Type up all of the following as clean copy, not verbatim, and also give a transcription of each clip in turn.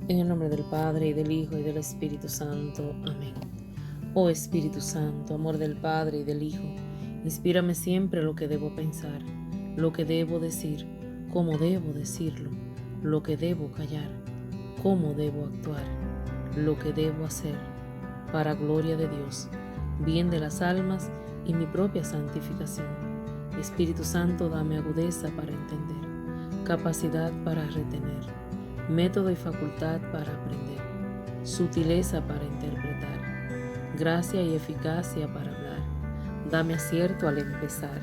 En el nombre del Padre, y del Hijo, y del Espíritu Santo. Amén. Oh Espíritu Santo, amor del Padre y del Hijo, inspírame siempre lo que debo pensar, lo que debo decir, cómo debo decirlo, lo que debo callar, cómo debo actuar, lo que debo hacer, para gloria de Dios, bien de las almas y mi propia santificación. Espíritu Santo, dame agudeza para entender, capacidad para retener, método y facultad para aprender, sutileza para interpretar, gracia y eficacia para hablar. Dame acierto al empezar,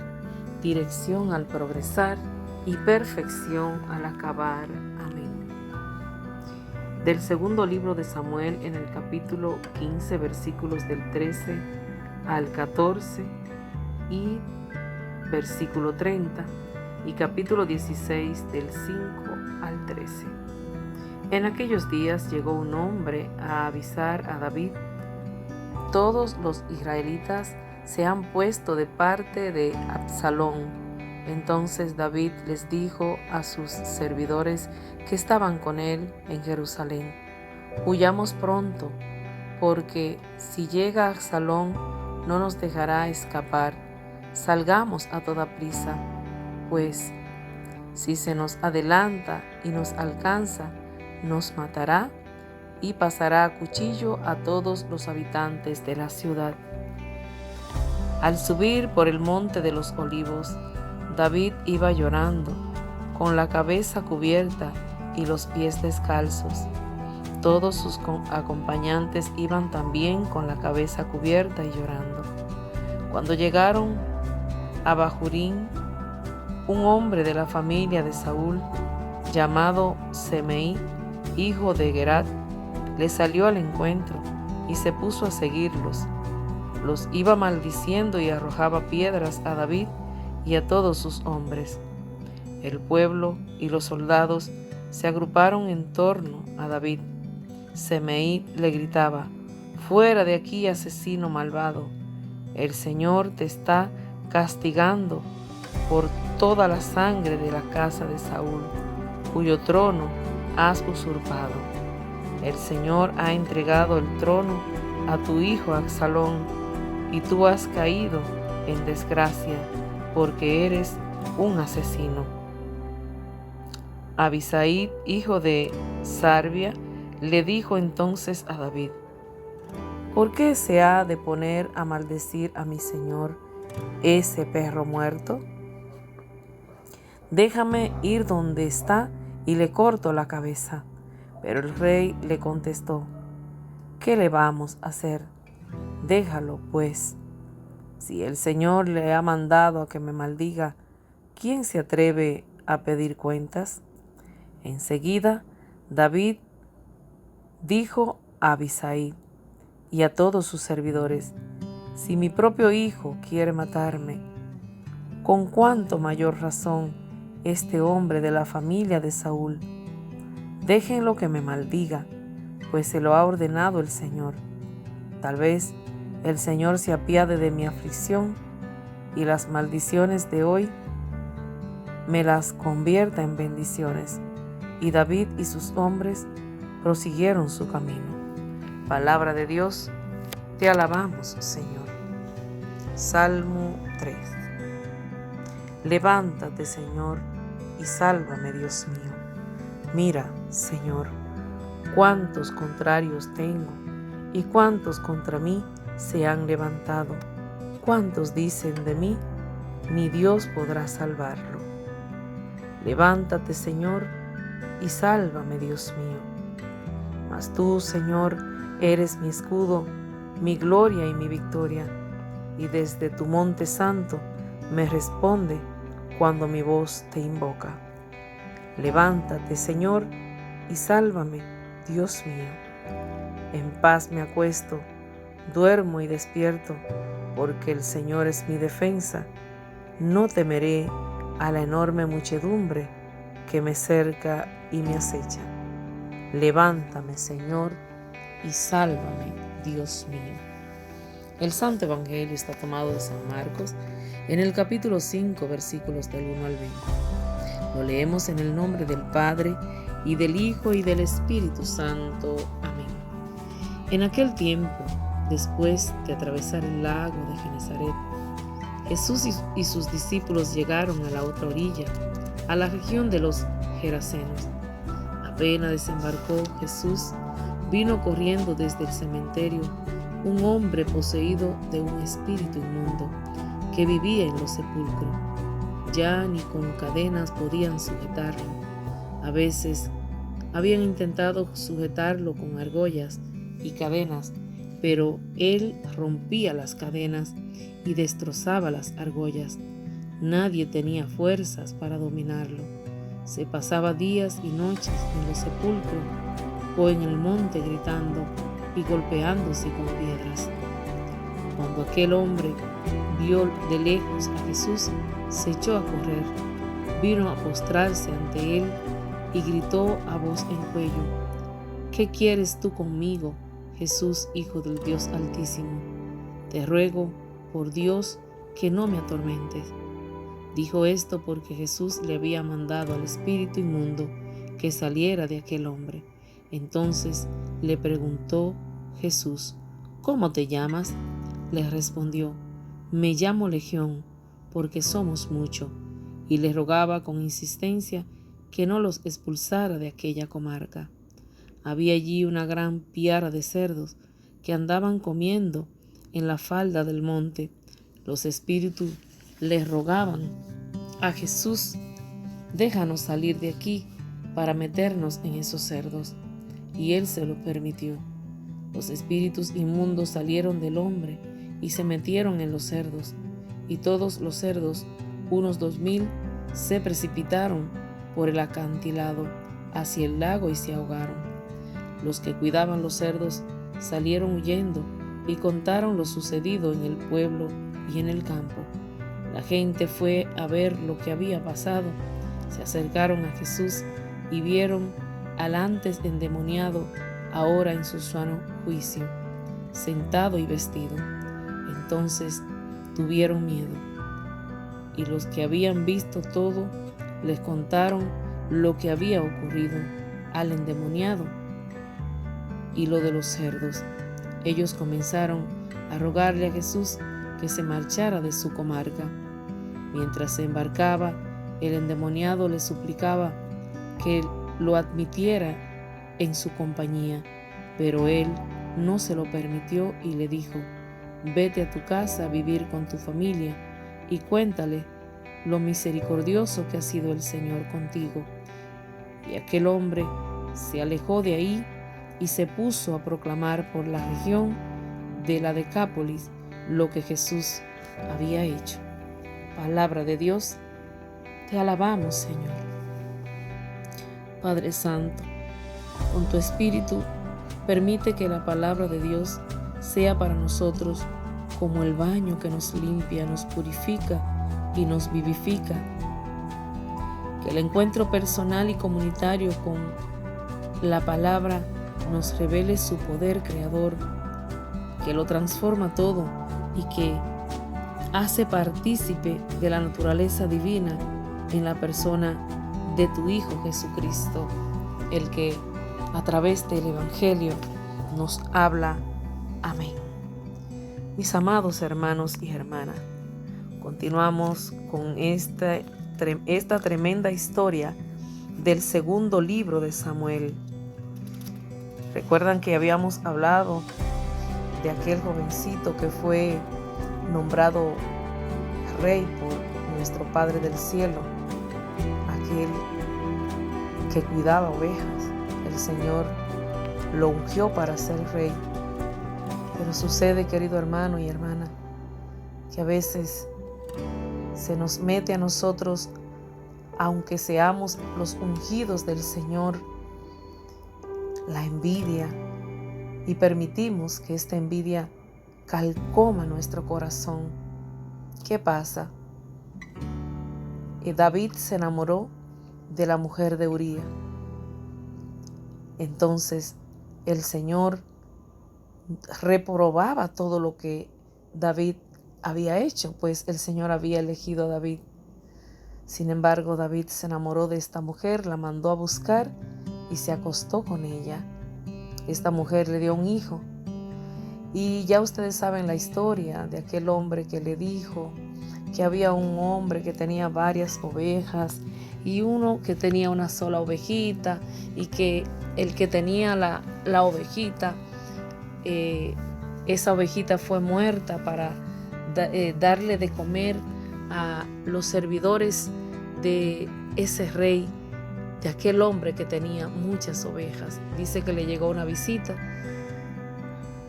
dirección al progresar y perfección al acabar. Amén. Del segundo libro de Samuel, en el capítulo 15, versículos del 13 al 14 y versículo 30, y capítulo 16 del 5 al 13. En aquellos días llegó un hombre a avisar a David: todos los israelitas se han puesto de parte de Absalón. Entonces David les dijo a sus servidores que estaban con él en Jerusalén: huyamos pronto, porque si llega Absalón no nos dejará escapar. Salgamos a toda prisa, pues si se nos adelanta y nos alcanza, nos matará y pasará a cuchillo a todos los habitantes de la ciudad. Al subir por el monte de los olivos, David iba llorando, con la cabeza cubierta y los pies descalzos. Todos sus acompañantes iban también con la cabeza cubierta y llorando. Cuando llegaron a Bahurín, un hombre de la familia de Saúl, llamado Semei, hijo de Gerat, le salió al encuentro y se puso a seguirlos. Los iba maldiciendo y arrojaba piedras a David y a todos sus hombres. El pueblo y los soldados se agruparon en torno a David. Semei le gritaba: «Fuera de aquí, asesino malvado. El Señor te está castigando por toda la sangre de la casa de Saúl, cuyo trono has usurpado. El Señor ha entregado el trono a tu hijo Absalón, y tú has caído en desgracia, porque eres un asesino». Abisai, hijo de Sarbia, le dijo entonces a David: «¿Por qué se ha de poner a maldecir a mi señor ese perro muerto? Déjame ir donde está y le corto la cabeza». Pero el rey le contestó: «¿Qué le vamos a hacer? Déjalo, pues. Si el Señor le ha mandado a que me maldiga, ¿quién se atreve a pedir cuentas?». Enseguida, David dijo a Abisai y a todos sus servidores: «Si mi propio hijo quiere matarme, ¿con cuánto mayor razón este hombre de la familia de Saúl? Déjenlo que me maldiga, pues se lo ha ordenado el Señor. Tal vez el Señor se apiade de mi aflicción y las maldiciones de hoy me las convierta en bendiciones». Y David y sus hombres prosiguieron su camino. Palabra de Dios, te alabamos, Señor. Salmo 3. Levántate, Señor, y sálvame, Dios mío. Mira, Señor, cuántos contrarios tengo y cuántos contra mí se han levantado. Cuántos dicen de mí: ni Dios podrá salvarlo. Levántate, Señor, y sálvame, Dios mío. Mas tú, Señor, eres mi escudo, mi gloria y mi victoria, y desde tu monte santo me responde cuando mi voz te invoca. Levántate, Señor, y sálvame, Dios mío. En paz me acuesto, duermo y despierto, porque el Señor es mi defensa. No temeré a la enorme muchedumbre que me cerca y me acecha. Levántame, Señor, y sálvame, Dios mío. El Santo Evangelio está tomado de San Marcos, en el capítulo 5, versículos del 1 al 20. Lo leemos en el nombre del Padre, y del Hijo, y del Espíritu Santo. Amén. En aquel tiempo, después de atravesar el lago de Genesaret, Jesús y sus discípulos llegaron a la otra orilla, a la región de los Gerasenos. Apenas desembarcó Jesús, vino corriendo desde el cementerio un hombre poseído de un espíritu inmundo, que vivía en los sepulcros. Ya ni con cadenas podían sujetarlo. A veces habían intentado sujetarlo con argollas y cadenas, pero él rompía las cadenas y destrozaba las argollas. Nadie tenía fuerzas para dominarlo. Se pasaba días y noches en los sepulcros o en el monte gritando y golpeándose con piedras. Cuando aquel hombre vio de lejos a Jesús, se echó a correr, vino a postrarse ante él y gritó a voz en cuello: ¿Qué quieres tú conmigo, Jesús, Hijo del Dios Altísimo? Te ruego, por Dios, que no me atormentes. Dijo esto porque Jesús le había mandado al espíritu inmundo que saliera de aquel hombre. Entonces le preguntó Jesús: ¿Cómo te llamas? Le respondió: Me llamo Legión, porque somos muchos. Y le rogaba con insistencia que no los expulsara de aquella comarca. Había allí una gran piara de cerdos que andaban comiendo en la falda del monte. Los espíritus le rogaban a Jesús: déjanos salir de aquí para meternos en esos cerdos. Y él se lo permitió. Los espíritus inmundos salieron del hombre y se metieron en los cerdos, y todos los cerdos, unos 2000, se precipitaron por el acantilado hacia el lago y se ahogaron. Los que cuidaban los cerdos salieron huyendo y contaron lo sucedido en el pueblo y en el campo. La gente fue a ver lo que había pasado. Se acercaron a Jesús y vieron al antes endemoniado, ahora en su sano juicio, sentado y vestido. Entonces tuvieron miedo. Y los que habían visto todo les contaron lo que había ocurrido al endemoniado y lo de los cerdos. Ellos comenzaron a rogarle a Jesús que se marchara de su comarca. Mientras se embarcaba, el endemoniado le suplicaba que lo admitiera en su compañía, pero él no se lo permitió y le dijo: vete a tu casa a vivir con tu familia y cuéntale lo misericordioso que ha sido el Señor contigo. Y aquel hombre se alejó de ahí y se puso a proclamar por la región de la Decápolis lo que Jesús había hecho. Palabra de Dios, te alabamos, Señor. Padre Santo, con tu Espíritu, permite que la palabra de Dios sea para nosotros como el baño que nos limpia, nos purifica y nos vivifica. Que el encuentro personal y comunitario con la palabra nos revele su poder creador, que lo transforma todo y que hace partícipe de la naturaleza divina en la persona de tu Hijo Jesucristo, el que a través del Evangelio nos habla. Amén. Mis amados hermanos y hermanas, continuamos con esta tremenda historia del segundo libro de Samuel. Recuerdan que habíamos hablado de aquel jovencito que fue nombrado rey por nuestro Padre del Cielo, aquel que cuidaba ovejas. El Señor lo ungió para ser rey. Pero sucede, querido hermano y hermana, que a veces se nos mete a nosotros, aunque seamos los ungidos del Señor, la envidia, y permitimos que esta envidia calcoma nuestro corazón. ¿Qué pasa? David se enamoró de la mujer de Uría. Entonces el Señor reprobaba todo lo que David había hecho, pues el Señor había elegido a David. Sin embargo, David se enamoró de esta mujer, la mandó a buscar y se acostó con ella. Esta mujer le dio un hijo. Y ya ustedes saben la historia de aquel hombre que le dijo que había un hombre que tenía varias ovejas y uno que tenía una sola ovejita, y que el que tenía la ovejita, esa ovejita fue muerta para darle de comer a los servidores de ese rey, de aquel hombre que tenía muchas ovejas. Dice que le llegó una visita.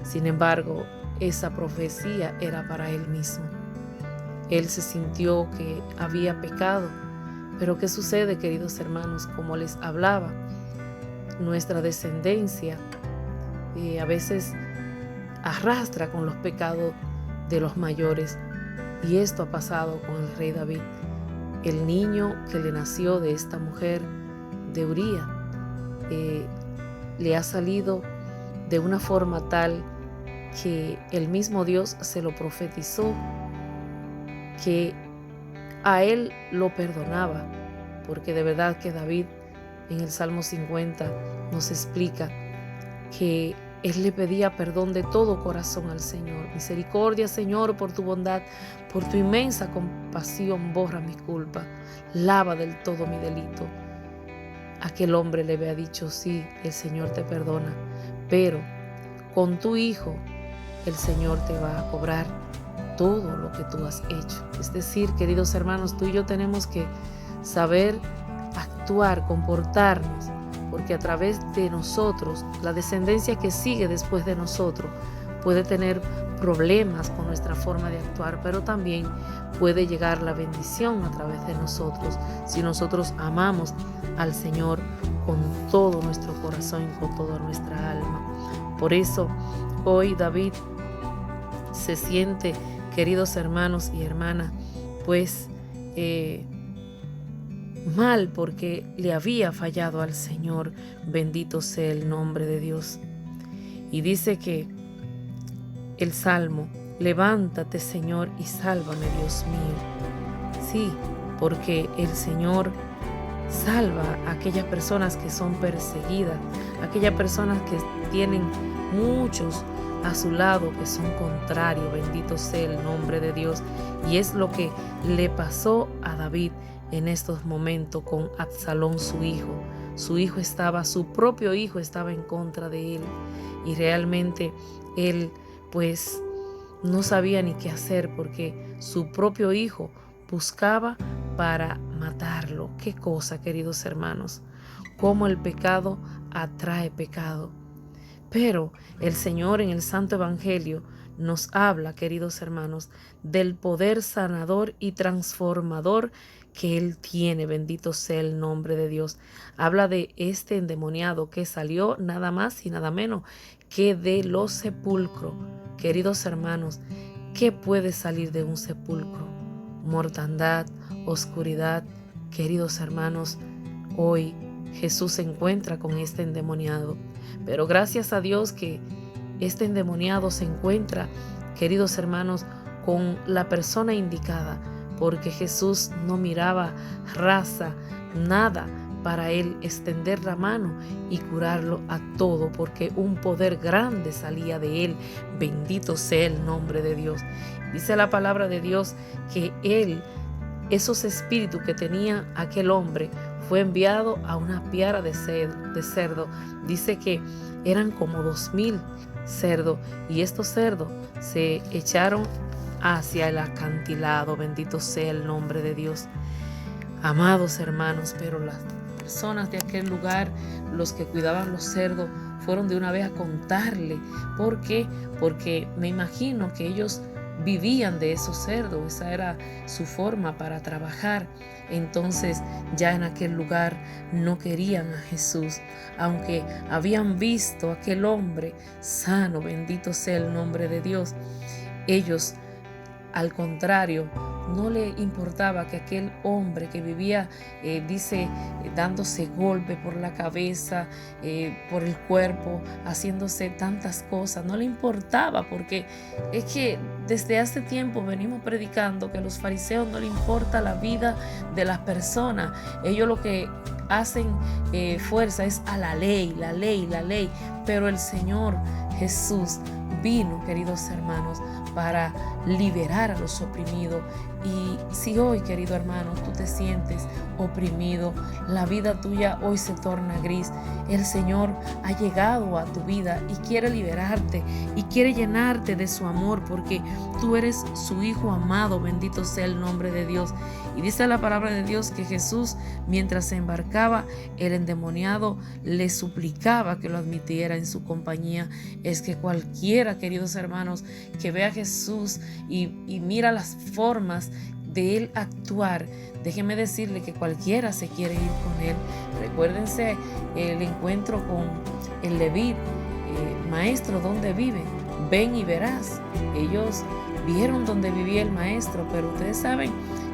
Sin embargo, esa profecía era para él mismo. Él se sintió que había pecado. Pero ¿qué sucede, queridos hermanos? Como les hablaba, nuestra descendencia a veces arrastra con los pecados de los mayores. Y esto ha pasado con el rey David. El niño que le nació de esta mujer, de Uría, le ha salido de una forma tal que el mismo Dios se lo profetizó, que a él lo perdonaba, porque de verdad que David en el Salmo 50 nos explica que él le pedía perdón de todo corazón al Señor. Misericordia, Señor, por tu bondad, por tu inmensa compasión, borra mis culpas, lava del todo mi delito. Aquel hombre le había dicho: sí, el Señor te perdona, pero con tu hijo el Señor te va a cobrar todo lo que tú has hecho. Es decir, queridos hermanos, tú y yo tenemos que saber actuar, comportarnos, porque a través de nosotros, la descendencia que sigue después de nosotros puede tener problemas con nuestra forma de actuar, pero también puede llegar la bendición a través de nosotros, si nosotros amamos al Señor con todo nuestro corazón y con toda nuestra alma. Por eso, hoy David se siente, queridos hermanos y hermanas, pues mal, porque le había fallado al Señor. Bendito sea el nombre de Dios. Y dice que el Salmo: levántate, Señor, y sálvame, Dios mío. Sí, porque el Señor salva a aquellas personas que son perseguidas, aquellas personas que tienen muchos a su lado que son contrarios. Bendito sea el nombre de Dios. Y es lo que le pasó a David en estos momentos con Absalón, su hijo. Su propio hijo estaba en contra de él, y realmente él pues no sabía ni qué hacer, porque su propio hijo buscaba para matarlo. Qué cosa, queridos hermanos, cómo el pecado atrae pecado. Pero el Señor en el Santo Evangelio nos habla, queridos hermanos, del poder sanador y transformador que Él tiene. Bendito sea el nombre de Dios. Habla de este endemoniado que salió nada más y nada menos que de los sepulcros. Queridos hermanos, ¿qué puede salir de un sepulcro? Mortandad, oscuridad. Queridos hermanos, hoy Jesús se encuentra con este endemoniado. Pero gracias a Dios que este endemoniado se encuentra, queridos hermanos, con la persona indicada, porque Jesús no miraba raza, nada, para él extender la mano y curarlo a todo, porque un poder grande salía de él. Bendito sea el nombre de Dios. Dice la palabra de Dios que esos espíritus que tenía aquel hombre, fue enviado a una piara de cerdo. Dice que eran como 2000 cerdos, y estos cerdos se echaron hacia el acantilado. Bendito sea el nombre de Dios. Amados hermanos, pero las personas de aquel lugar, los que cuidaban los cerdos, fueron de una vez a contarle. ¿Por qué? Porque me imagino que ellos vivían de esos cerdos, esa era su forma para trabajar. Entonces ya en aquel lugar no querían a Jesús, aunque habían visto a aquel hombre sano. Bendito sea el nombre de Dios. Ellos, al contrario, no le importaba que aquel hombre que vivía, dándose golpe por la cabeza, por el cuerpo, haciéndose tantas cosas, no le importaba, porque es que desde hace tiempo venimos predicando que a los fariseos no le importa la vida de las personas. Ellos lo que hacen fuerza es a la ley, la ley, la ley. Pero el Señor Jesús vino, queridos hermanos, para liberar a los oprimidos. Y si hoy, querido hermano, tú te sientes oprimido, la vida tuya hoy se torna gris, el Señor ha llegado a tu vida y quiere liberarte y quiere llenarte de su amor, porque tú eres su hijo amado. Bendito sea el nombre de Dios. Y dice la palabra de Dios que Jesús, mientras se embarcaba, el endemoniado le suplicaba que lo admitiera en su compañía. Es que cualquiera, queridos hermanos, que vea a Jesús y mira las formas de él actuar, déjeme decirle que cualquiera se quiere ir con él. Recuérdense el encuentro con el Leví: maestro, ¿dónde vive? Ven y verás. Ellos vieron dónde vivía el maestro, pero ustedes saben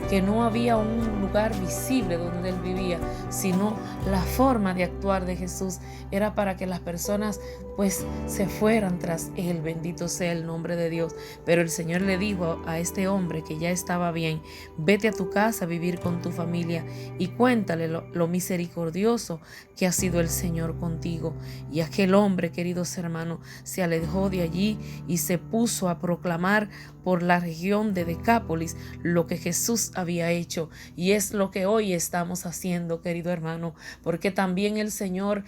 que no había un lugar visible donde él vivía, sino la forma de actuar de Jesús era para que las personas pues se fueran tras él. Bendito sea el nombre de Dios. Pero el Señor le dijo a este hombre que ya estaba bien: vete a tu casa a vivir con tu familia y cuéntale lo misericordioso que ha sido el Señor contigo. Y aquel hombre, queridos hermanos, se alejó de allí y se puso a proclamar por la región de Decápolis lo que Jesús había hecho. Y es lo que hoy estamos haciendo, querido hermano, porque también el Señor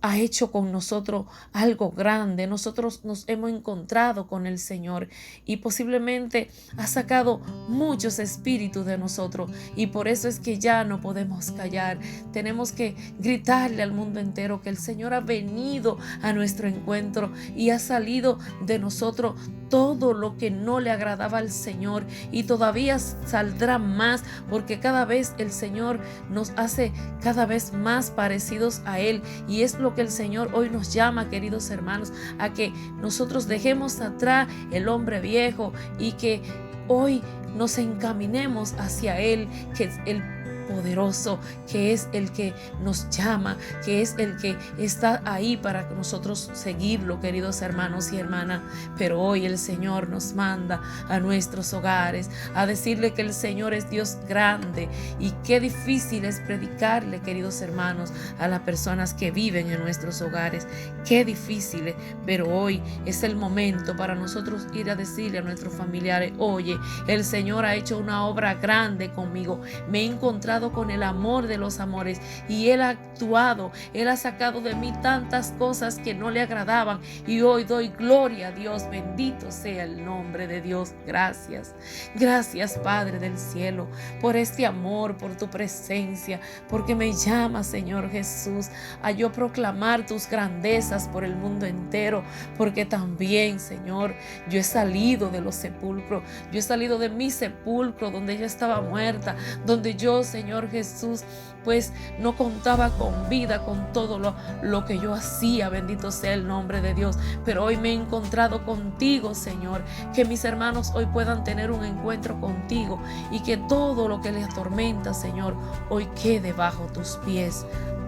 ha hecho con nosotros algo grande. Nosotros nos hemos encontrado con el Señor y posiblemente ha sacado muchos espíritus de nosotros, y por eso es que ya no podemos callar. Tenemos que gritarle al mundo entero que el Señor ha venido a nuestro encuentro y ha salido de nosotros todo lo que no le agradaba al Señor, y todavía saldrá más, porque cada vez el Señor nos hace cada vez más parecidos a Él. Y es lo que el Señor hoy nos llama, queridos hermanos, a que nosotros dejemos atrás el hombre viejo y que hoy nos encaminemos hacia Él, que es el poderoso, que es el que nos llama, que es el que está ahí para que nosotros seguirlo, queridos hermanos y hermanas. Pero hoy el Señor nos manda a nuestros hogares a decirle que el Señor es Dios grande, y qué difícil es predicarle, queridos hermanos, a las personas que viven en nuestros hogares. Qué difícil, pero hoy es el momento para nosotros ir a decirle a nuestros familiares: oye, el Señor ha hecho una obra grande conmigo, me he encontrado con el amor de los amores y Él ha actuado, Él ha sacado de mí tantas cosas que no le agradaban, y hoy doy gloria a Dios. Bendito sea el nombre de Dios. Gracias, gracias Padre del cielo, por este amor, por tu presencia, porque me llamas, Señor Jesús, a yo proclamar tus grandezas por el mundo entero, porque también, Señor, yo he salido de los sepulcros, yo he salido de mi sepulcro donde ella estaba muerta, donde yo, Señor Jesús, pues no contaba con vida, con todo lo que yo hacía. Bendito sea el nombre de Dios. Pero hoy me he encontrado contigo, Señor, que mis hermanos hoy puedan tener un encuentro contigo, y que todo lo que les atormenta, Señor, hoy quede bajo tus pies.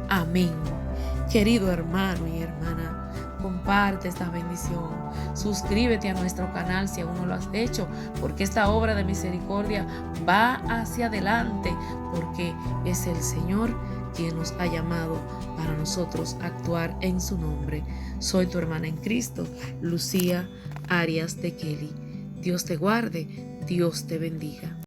Amén. Querido hermano y hermana, comparte esta bendición. Suscríbete a nuestro canal si aún no lo has hecho, porque esta obra de misericordia va hacia adelante, porque es el Señor quien nos ha llamado para nosotros actuar en su nombre. Soy tu hermana en Cristo, Lucía Arias de Kelly. Dios te guarde, Dios te bendiga.